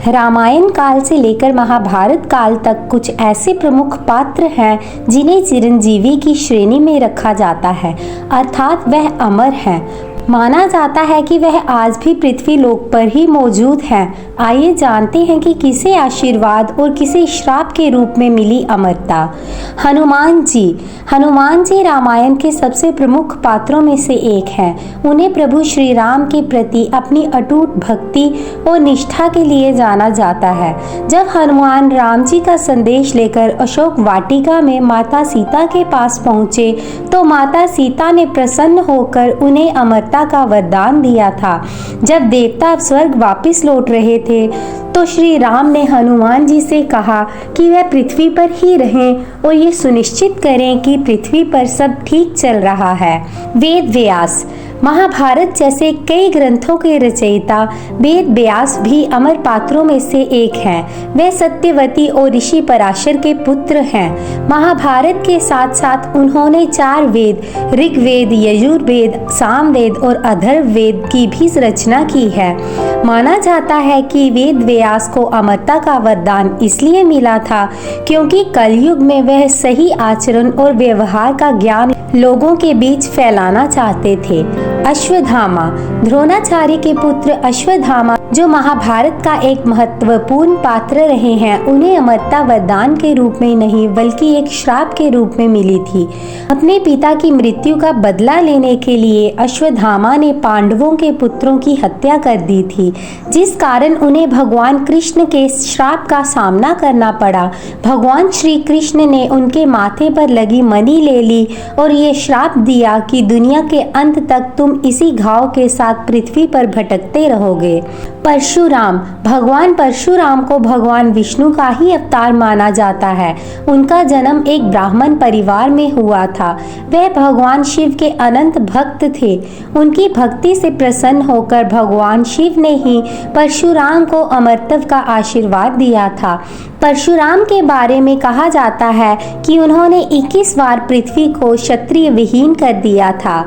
रामायण काल से लेकर महाभारत काल तक कुछ ऐसे प्रमुख पात्र हैं जिन्हें चिरंजीवी की श्रेणी में रखा जाता है, अर्थात वह अमर हैं। माना जाता है कि वह आज भी पृथ्वी लोक पर ही मौजूद हैं। आइए जानते हैं कि किसे आशीर्वाद और किसे श्राप के रूप में मिली अमरता। हनुमान जी रामायण के सबसे प्रमुख पात्रों में से एक हैं। उन्हें प्रभु श्री राम के प्रति अपनी अटूट भक्ति और निष्ठा के लिए जाना जाता है। जब हनुमान राम जी का संदेश लेकर अशोक वाटिका में माता सीता के पास पहुँचे तो माता सीता ने प्रसन्न होकर उन्हें अमरता का वरदान दिया था। जब देवता स्वर्ग वापस लौट रहे थे तो श्री राम ने हनुमान जी से कहा कि वह पृथ्वी पर ही रहें और ये सुनिश्चित करें कि पृथ्वी पर सब ठीक चल रहा है। वेद व्यास महाभारत जैसे कई ग्रंथों के रचयिता वेद व्यास भी अमर पात्रों में से एक हैं। वे सत्यवती और ऋषि पराशर के पुत्र हैं। महाभारत के साथ साथ उन्होंने 4 वेद ऋग्वेद, यजुर्वेद, सामवेद और अथर्ववेद की भी रचना की है। माना जाता है कि वेद व्यास को अमरता का वरदान इसलिए मिला था क्योंकि कलयुग में वह सही आचरण और व्यवहार का ज्ञान लोगों के बीच फैलाना चाहते थे। अश्वत्थामा द्रोणाचार्य के पुत्र अश्वत्थामा जो महाभारत का एक महत्वपूर्ण पात्र रहे हैं, उन्हें अमरता वरदान के रूप में नहीं बल्कि एक श्राप के रूप में मिली थी। अपने पिता की मृत्यु का बदला लेने के लिए अश्वत्थामा ने पांडवों के पुत्रों की हत्या कर दी थी, जिस कारण उन्हें भगवान कृष्ण के श्राप का सामना करना पड़ा। भगवान श्री कृष्ण ने उनके माथे पर लगी मणि ले ली और ये श्राप दिया कि दुनिया के अंत तक तुम इसी घाव के साथ पृथ्वी पर भटकते रहोगे। परशुराम भगवान परशुराम को भगवान विष्णु का ही अवतार माना जाता है। उनका जन्म एक ब्राह्मण परिवार में हुआ था। वह भगवान शिव के अनंत भक्त थे। उनकी भक्ति से प्रसन्न होकर भगवान शिव ने ही परशुराम को अमरत्व का आशीर्वाद दिया था। परशुराम के बारे में कहा जाता है कि उन्होंने 21 बार पृथ्वी को क्षत्रिय विहीन कर दिया था।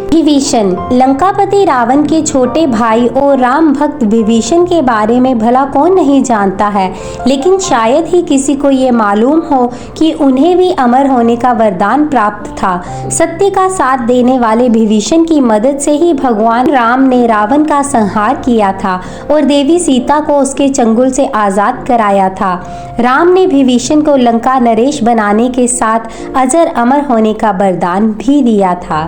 विभीषण लंकापति रावण के छोटे भाई और राम भक्त विभीषण के बारे में भला कौन नहीं जानता है, लेकिन शायद ही किसी को ये मालूम हो कि उन्हें भी अमर होने का वरदान प्राप्त था। सत्य का साथ देने वाले विभीषण की मदद से ही भगवान राम ने रावण का संहार किया था और देवी सीता को उसके चंगुल से आजाद कराया था। राम ने विभीषण को लंका नरेश बनाने के साथ अजर अमर होने का वरदान भी दिया था।